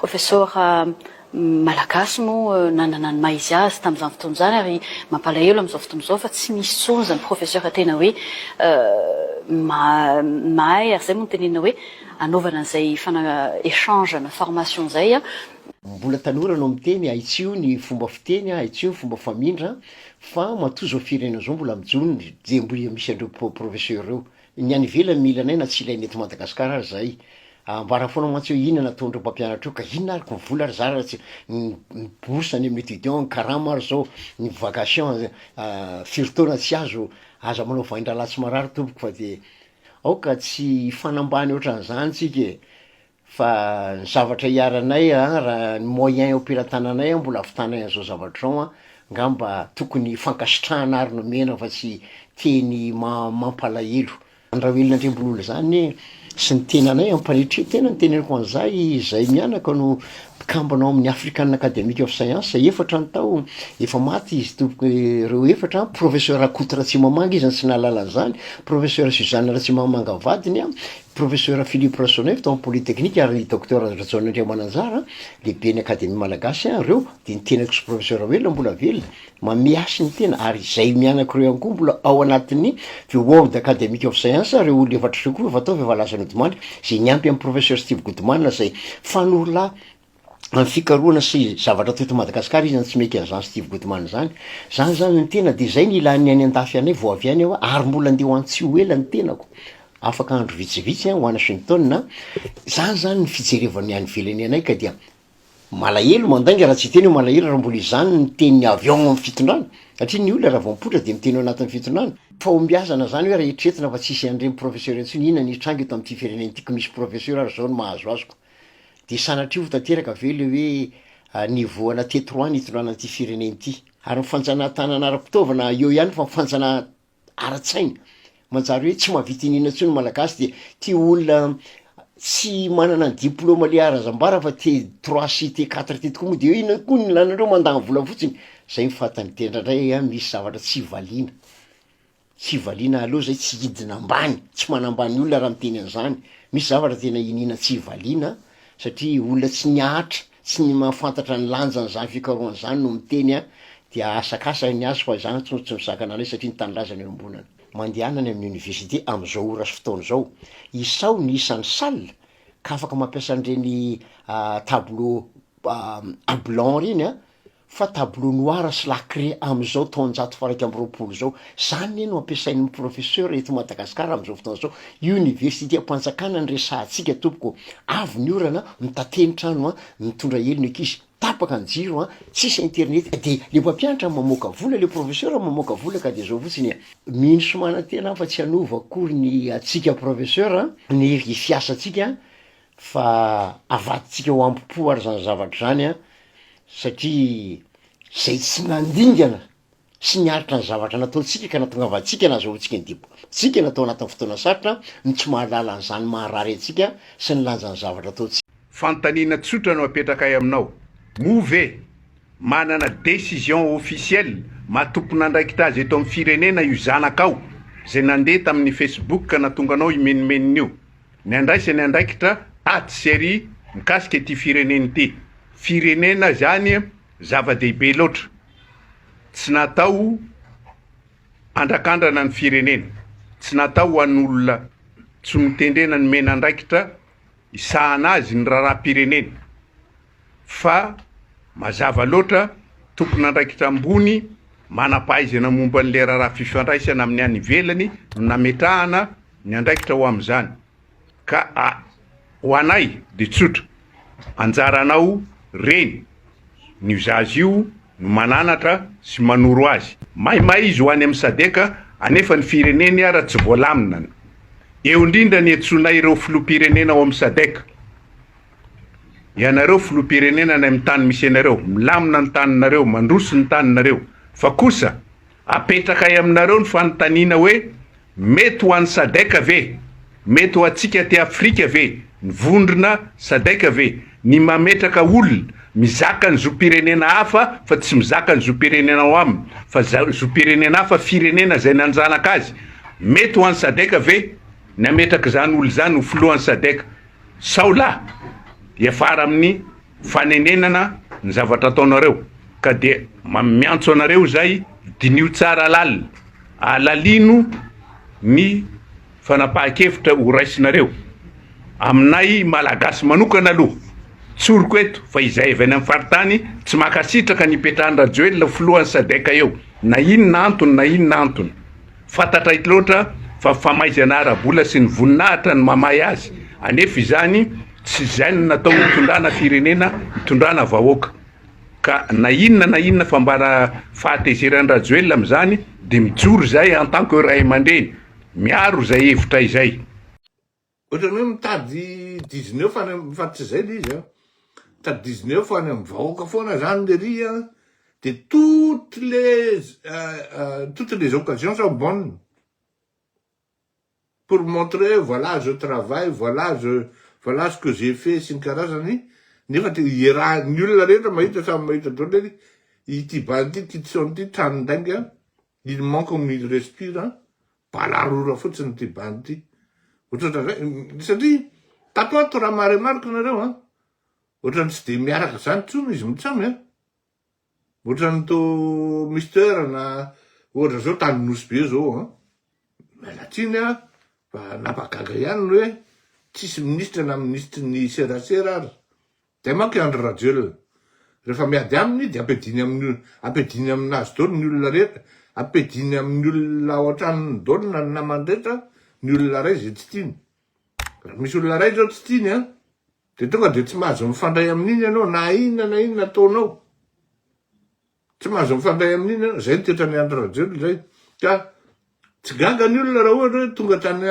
professeur malagasy moa nanana ny maizy azy tamin'izany fotoana izany ary mampalahelo amin'izao fotoana izao fa tsy misy tsony zany professeur tena hoe mahay ary zay moa tenena hoe anaovana an'izay échange na formation zay a mbola tanora no miteny aitsio ny fomba fiteny aitsio ny fomba famindra fa matozo ao firenena zao mbola mijony de mbola misy andreo professeur reo ny any ivelany mila anay na tsy ilainy eto Madagasikara ary zay ambara foana mantsy hoe inona nataondreo mpampianatra io ka inona ary vola ary zara tsy ny bourse any amin'ny étudiant ny karama ary zao ny vacation firitaona tsy aza manao vaindrala tsy marary tompoko fa de aoka tsy fanambany ohatran'izany tsika fa ny zavatra iaranay raha ny moyen operan-tananay mbola avitanay an'izao zavatra zao ngamba tokony fankasitrahana ary nomena fa tsy teny mampalahelo raha olona andrembololo zany sy ny tenanay ampanitry tena ny teneniko an'izay zay mianaka no mpikambanao amin'ny African Academy of Science efatra ny tao efa maty izy tompoko reo efatra professeur Akoto Ratsimamanga izy tsy nahalala an'izany professeur Suzanne Ratsimamanga vadiny professeur Philippe Rassoneff tao polytechnique ary docteur Ratsaon'Andriamananjara lehibe ny Académie Malagasy reo de ny tenako sy professeur Welona mbola velona mamiasy ny tena ary zay mianako reo ihany koa mbola ao anatin'ny the World Academic of Science reo olona efatra reo koa fatao Valasa Nodimandry zay niampy amin'ny professeur Steve Goodman zay fanorola amin'ny fikarohana sy zavatra toeto Madagasikara izy tsy meky an'izany Steve Goodman zany ny tena de zay ny ilany any andafy anay vao avy any aho ary mbola andeha ho antsy ela ny tenako afaka andro vitsivitsy ho Washington zany ny fijerevan'ny any velany anay ka dia malahelo mandainga raha tsy teny malahelo raha mbola izany ny teny avion amin'ny fitondrana satria ny olona raha vao mipotra de miteny anatin'ny fitondrana fahombiazana zany hoe raha etretina fa tsisy andreny professeur intsony inona ny trangy eto amin'ity firenena ity misy professeur ary zao no mahazo azoko de sanatria ho tanteraka ve le hoe niveau ana T3 ny hitondrana an'ity firenena ity ary mifanjanahantany ara-pitaovana eo ihany fa mifanjana ara-tsaina manjary hoe tsy mahavita inina tsony malagasy de ty olona tsy manana ny diplôma le arazambara fa T3 sy T4 ty tokoa moa de eo inona koa ny lanareo mandagny vola fotsiny zay mifatany tendra ndray misy zavatra tsy valiana aloha zay tsy hidina ambany tsy manambany olona raha miteny an'izany misy zavatra tena inina tsy valiana satria olona tsy niahatra tsy ny mahafantatra ny lanjan'izany fikarohan'izany no miteny dia asakasa ny azy fa izany tsy misakana anay satria ny tanylazany ambonana mandehanany amin'ny université am'izao ora sy fotoana zao isao ny isan'ny salle ka afaka mampiasa an'ireny tableau à blanc reny fa tableau noir sy lacré am'izao taonjato faraika amby roapolo zao zany no ampiasain'ny professeur eto Madagasikara am'izao fotoana zao université ampanjakana ny resahantsika tompoko avy ny orana mitateny trano mitondra helo ny ankizy tapaka ny jiro tsisy internet de le mpampianatra mamoaka vola le professeur mamoaka vola ka de zao fotsiny mino somana tena fa tsy anova akory ny atsika professeur ny fiasatsika fa avaditsika ho ampopo ary zany zavatra zany satria zay tsy nandingana sy niaritra ny zavatra nataontsika ka natongavatsika nazahoantsika ny dipo tsika natao anatin'ny fotoana sarotra ny tsy mahalala an'izany maharary antsika sy ny lanjan'ny zavatra ataontsika fanontaniana tsotra no apetraka ay aminao move manana décision officielle matompon'andraikitra azy eto amin'ny firenena io zanakao zay nandeha tamin'ny Facebook ka natonga anao imenimenin'io ny andraisany andraikitra aty série mikasika ity firenena ity firenena zany zava-dehibe loatra tsy natao andrakandrana ny firenena tsy natao an'olona tsy mitendrena ny mena andraikitra isahana azy ny raharam-pirenena fa mazava loatra tompon'andraikitra ambony manam-pahaizana momba n'le raha fifandraisana amin'ny any ivelany nametrahana ny andraikitra ho am'izany ka ho anay de tsotra anjaranao reny ny zazy io no mananatra sy manoro azy maimay izy ho any amin'ny sadeka anefa ny fireneny raha tsy voalamina eo indrindra ny etsonay ireo filoham-pirenena ao amin'ny sadeka ianareo filoham-pirenena ny amin'ny tany misy anareo milamina ny taninareo mandroso ny taninareo fa kosa apetraka ay aminareo ny fanontaniana hoe mety ho an'ny sadeka ve mety ho atsika ty Afrika ve ny vondrona sadeka ve ny mametraka olona mizaka ny zo-pirenena hafa fa tsy mizaka ny zo-pirenena ao aminy fa zo-pirenena hafa firenena zay nanjanaka azy mety ho an'ny sadeka ve ny ametraka zany olo zany ho filohan'ny sadeka sao la iafara amin'ny fanenenana ny zavatra ataonareo ka de miantso anareo zay dinio tsara lalina alalino ny fanapahan-kevitra ho raisinareo aminay malagasy manokana aloha tsoroko eto fa izay avy any amin'ny faritany tsy makasitraka ny ipetrahany Rajoelina filohan'ny Sadeka eo na inona antony fantatra ito loatra fa famaizana arabola sy ny voninahitra ny mamay azy anefa izany tsy zay no natao hitondrana firenena hitondrana vahoaka ka na inona fa mbara fahatezeran'ny Rajoelina amin'izany de mijoro zay en tant que ray aman-dreny miaro zay hevitra izay. Ohatrany hoe mitady 19 any fa tsy zay le izy a mitady 19 any amin'ny vahoaka foana zany le ry a de toutes les occasions sont bonnes pour montrer voilà je travaille voilà ce que j'ai fait sy ny karazany nefa te iaraha ny olona rehetra mahita samy mahita daholo ity bandy ity kitson ity tranondainga il manque comme il respire balarora fotsiny ty bandy ity ohatrany satria tatoato raha maremarika nareo a ohatrany tsy de miaraka zany tsony izy mitsamy a ohatrany to mister na ohatra zao tany nosy be zao a mialatsiny a fa napagaga ihany no hoe tsisy ministra na ministry ny serasera ary de manko Andry Rajoelina rehefa miady aminy de ampidiny aminazy dolo ny olona rehetra ampidiny amin'ny olona ao an-tranony dolo na ny namany rehetra ny olona ray zay tsy tiany raha misy olona ray zao tsy tiany a de tonga de tsy mahazo mifandray amin'iny ianao na inona ataonao tsy mahazo mifandray amin'iny ianao zay ny toetrany Andry Rajoelina zay ka tsy gaga ny olona raha ohatra hoe tonga tany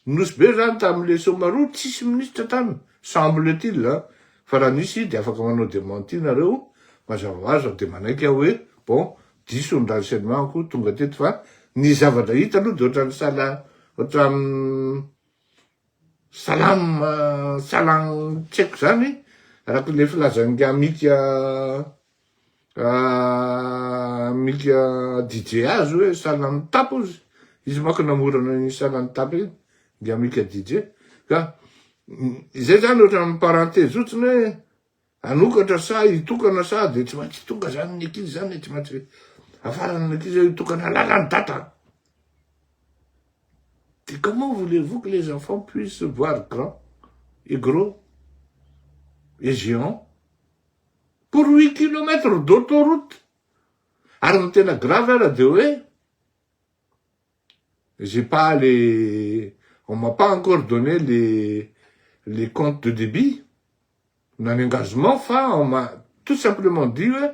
nosy be zany tam'le Somaroa tsisy ministra tany semble-t-il fa raha nisy de afaka manao démenti nareo mazava hoazy de manaiky aho hoe bon diso ny renseignement-ko tonga teto fa ny zavatra hita aloha de ohatrany salam tseko zany araka le filazan'ny mika DJ azy hoe salam tapo izy manko namorana ny salam tapo iny nga mika DJ ka izay zany ohatrany parenthèse otsiny hoe anokatra sa hitokana sa de tsy maintsy tonga zany ny ankizy zany tsy maintsy afarany ny ankizy hitokana lalany data. Et comment voulez-vous que les enfants puissent voir grand et gros et géant pour 8 kilomètres d'autoroute? Ary ny tena grave ara de hoe on m'a pas encore donné les comptes de débit na ny engagement fa on m'a tout simplement dit hoe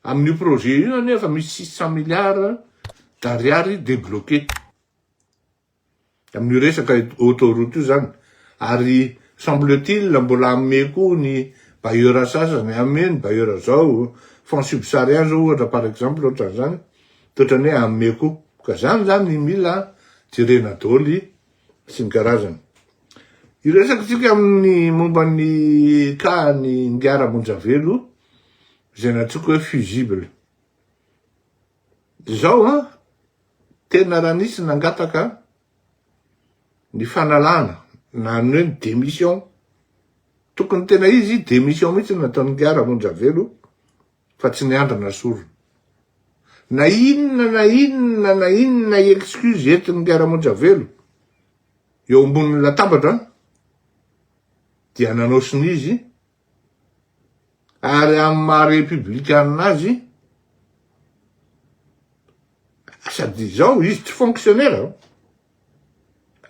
amin'ny projet io nefa misy 600 milliards d'ariary débloqué amin'ny resaka autoroute io zany ary semble-t-il mbola ameko ny bailleur sasany ameny bailleur zao fonds subsaharien zao ohatra par exemple ohatra zany toetrany hoe ameko ka zany mila jerena daholo sy ny karazany iresaka tsika amin'ny momba ny ka ny ngiara-monjavelo zay natsoko hoe fusible zao tena raha nisy nangataka ny fanalana na ny hoe ny démission tokony tena izy démission mihitsy nataony ngiara-monjavelo fa tsy niandrana soro na inona excuse entiny ngiara-monjavelo eo amboniny latabatra dia nanao siny izy ary amin'ny maha-républicainazy sady zao izy tsy fonctionnaire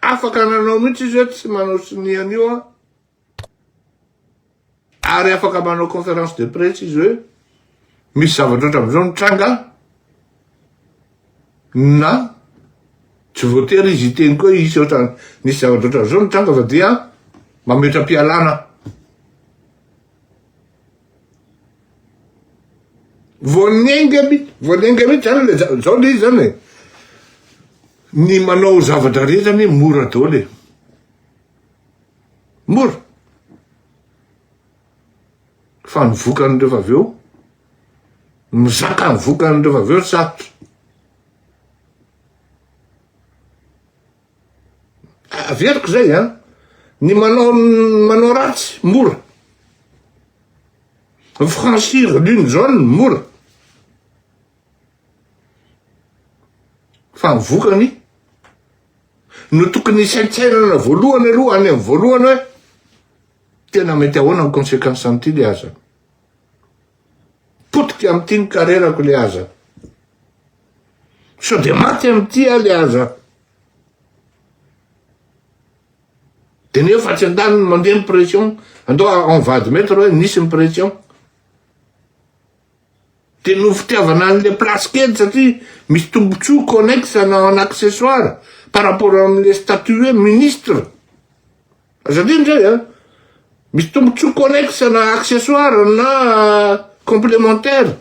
afaka nanao mihitsy izy hoe tsy manao siny an'io ary afaka manao conférence de presse izy hoe misy zavatra oatra am'izao nitranga na tsy voatery izy iteny koa isy oatra nisy zavatra oatra am'izao nitranga fa dia mametram-pialana voanenga mihitsy zany le zao le izy zany ny manao zavatra rehetrany mora daholo mora fa ny vokany rehefa avy eo mizaka ny vokany rehefa avy eo sarotra averiko zay ny manao ratsy mora franchir l'une zone mora fa mivokany no tokony saitsairana voalohany aloha any amin'ny voalohany hoe tena mety ahoana ny conséquence am'ty le aza potika am'ty ny carrerako le aza so de maty am'ty a le aza de nefa tsy andaniny mandeha ny pression andao en vady metre hoe nisy ny pression de no fitiavana an'le place kely satria misy tombontsoa connexe en accessoire par rapport am'le statut hoe ministre satria ndray a misy tombontsoa connexe na accessoire na complémentaire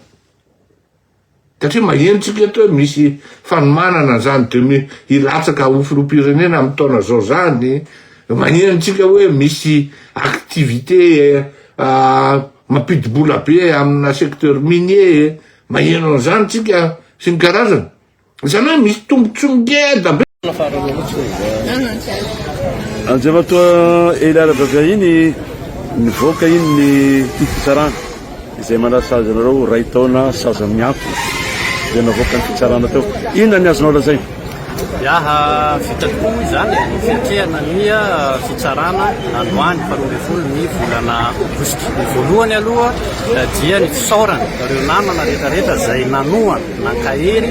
satria mahenitsika eto hoe misy fanomanana zany de ilatsaka ho filoham-pirenena amin'ny taona zao zany mahenitsika hoe misy activité mampidibola be amina secteur minier maheno an'izany tsika sy ny karazana zany hoe misy tombontsoa ngeda be anjeva toa eliarabavia iny nivoaka iny ny fitsarana izay manasa azy anareo ray taona saza mianto zay navoaka ny fitsarana teo inona ny azonao lazay iaha fitatokoa izany fiatrehana ny fitsarana androany faharoa ny volana aogositra ny voalohany aloha dia ny fisaorana reo namana rehetrarehetra zay nanoana nankahery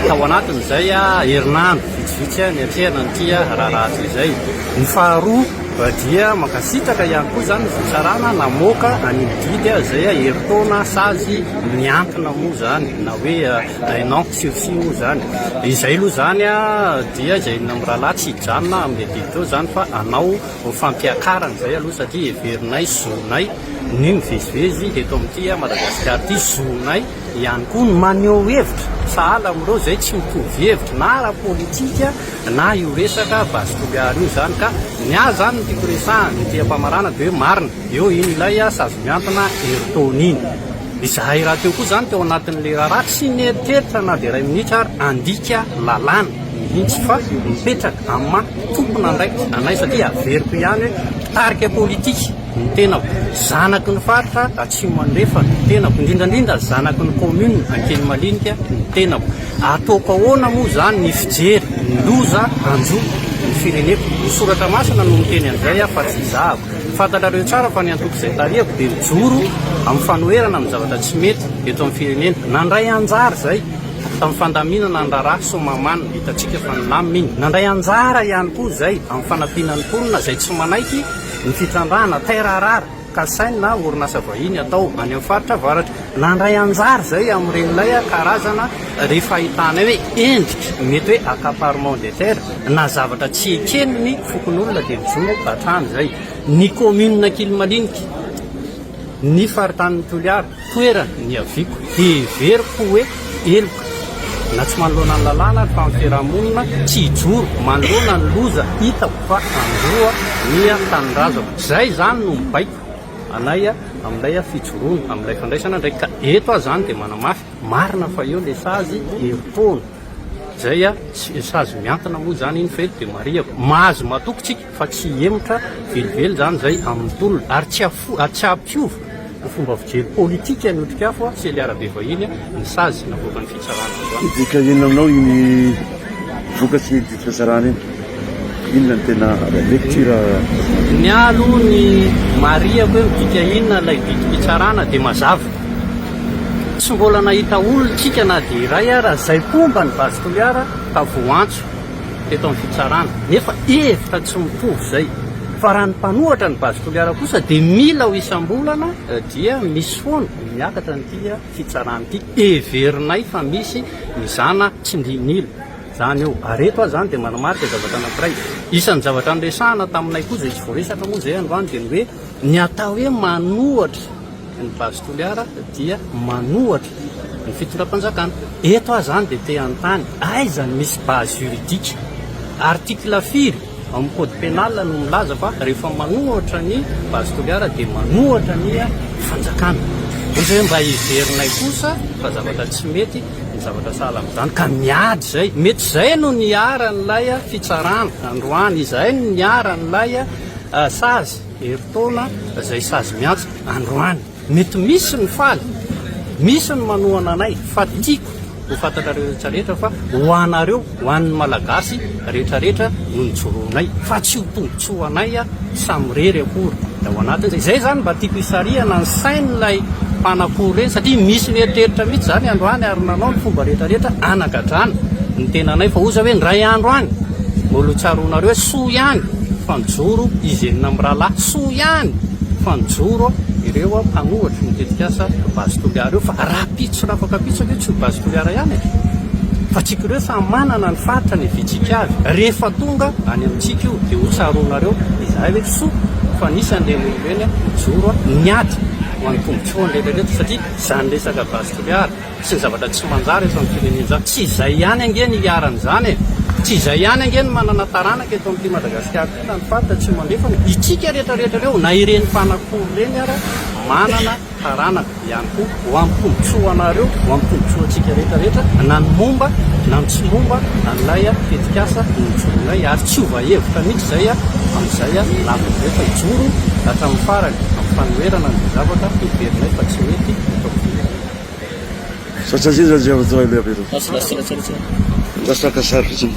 tao anatin'izay herinandro vitsivitsy ny atrehana nytia raharatsy izay ny faharoa dia makasitraka ihany koa zany fitsarana namoaka anydidy zay heritaona sazy miantona moa zany na hoe non sursis moa zany izay aloha zany dia izay am'rahalahy tsy hijanona am'le didy teo zany fa anao fampiakarana zay aloha satria heverinay zonay ny mivezivezy eto amin'ity Madagasikara ty zonay ihany koa ny maneho hevitra sahala am'ireo zay tsy mitovy hevitra na ara-politika na io resaka basy toliary io zany ka ny azy zany ny tiako resahany ny tia-pamarana de hoe marina eo iny ilay sazy miantona heritaona iny izahay raha teo koa zany teo anatin'le raha tsy nieritreritra na de ray minitra ary andika lalàna mihitsy fa mipetraka amma tompona ndraiky anay satria averiko ihany hoe pitarika politika ny tenako zanaky ny faritra atsimo mandrefa ny tenako indrindrandrindra zanaky ny commune ankely malinika ny tenako ataoko ahoana moa zany ny fijery ny loza anjo ny fireneko misoratra masina no miteny an'izay fa tsy izahako fantatrareo tsara fa ny antoko izay tariako de mijoro amin'ny fanoherana amin'ny zavatra tsy mety eto amin'ny firenena nandray anjara zay tamin'ny fandaminana ny raharaha somamana hitatsika fa nilamina iny nandray anjara ihany koa zay amin'ny fanampianan'ny mponina zay tsy manaiky ny fitrandrahana tairarara kasainy na orinasa vahiny atao any amin'ny faritra varatra nandray anjara zay amin'ireny karazana rehefa ahitana hoe endrika mety hoe accaparement de terre na zavatra tsy ekeny ny fokon'olona de mijoro hatrany zay ny commune Kilimalinika ny faritan'ny Toliara toerana ny aviko de veriko hoe eloka na tsy manoloana ny lalàna fa amin'ny fiarahamonina tsy hijoro manoloana ny loza hitako fa androa ny tanindrazako zay zany no mibaiko anay amin'ilay fijoroana amin'ilay fandraisana ndraiky ka eto zany de manamafy marina fa eo le sazy heritaona zay sazy miantana moa zany iny fety de mariako mahazo matokotsika fa tsy emotra velively zany zay amin'ny tolona ary tsy ampiova ny fomba fijery politika ny otrika fo sy eliarabe vahiny ny sazy navoaka ny fitsarana zany dika inona aminao iny vokatsy ny fitsarana iny inona ny tena lecture ny aloha ny mariako hoe midika inona lay didy fitsarana de mazava tsy mbola nahita olontsika na de iray raha zay pomba ny basy toliara ka voantso teto amin'ny fitsarana nefa hevitra tsy mitovy zay fa raha ny mpanohatra ny basy toliara kosa de mila ho isam-bolana dia misy foana miakatra nytia fitsarana ity everinay fa misy mizana tsindrinila zany eo areto zany de manamarika zavatra anankiray isan'ny zavatra nresahana taminay koa zay tsy voaresaka moa zay androany de ny hoe ny atao hoe manohatra ny basy toliara dia manohatra ny fitondram-panjakana eto zany de te antany aizany misy base juridika article firy amin'ny code pénal no milaza fa rehefa manohatra ny basy toliara de manohatra ny fanjakana ozy hoe mba hiverinay kosa fa zavatra tsy mety ny zavatra sahala am'izany ka miady zay mety zay no niaran'lay fitsarana androany izay no niaran'lay sazy heritaona zay sazy miantso androany mety misy ny faly misy ny manohana anay fa tiako ho fantatrareo rehetrarehetra fa ho anareo ho an'ny malagasy rehetrarehetra no nijoroanay fa tsy ho tombontsoa anay a samyrery akory da ho anatin' izay zany mba tiako isariana ny sain'ilay mpanakory reny satria misy mieritreritra mihitsy zany androany ary nanao ny fomba rehetrarehetra anagadrana ny tenanay fa oza hoe ndray andro any molo tsaronareo hoe soa ihany fanjoro izy enina amin'ny rahalahy soa ihany fanjoro ireo a mpanohatry mitetikasa basy toliara eo fa raha pitso raha afaka pitsaka io tsy ho basy toliara ihany fa tsika ireo fa manana ny faritra ny vitsika avy rehefa tonga any amintsika io dia ho tsaronareo izahay hoe soa fa nisy an'ireny mijoro a miady ho an'ny tombotsoany rehetrarehetra satria zany resaka basy toliara sy ny zavatra tsy manjary eto amin'ny firenena zany tsy izay ihany angeny iaran'izany tsy izay ihany angeny manana taranaka eto amin'ity Madagasikara ty na ny faritra tsy mandrefana itsika rehetrarehetra reo na ireny mpanakory reny ara manana taranaka ihany koa ho ampitombontsoanareo ho ampitombontsoantsika rehetrarehetra na ny momba na ny tsy momba na nylay a tetikasa nijoronay ary tsy hovahevitra mihitsy zay a amin'izay a lafibe fa hijoro hatramin'ny farany amin'ny fanoherana ny zavatra iverinay fa tsy mety satria zay zany zavatra lehibe lasaka sarotra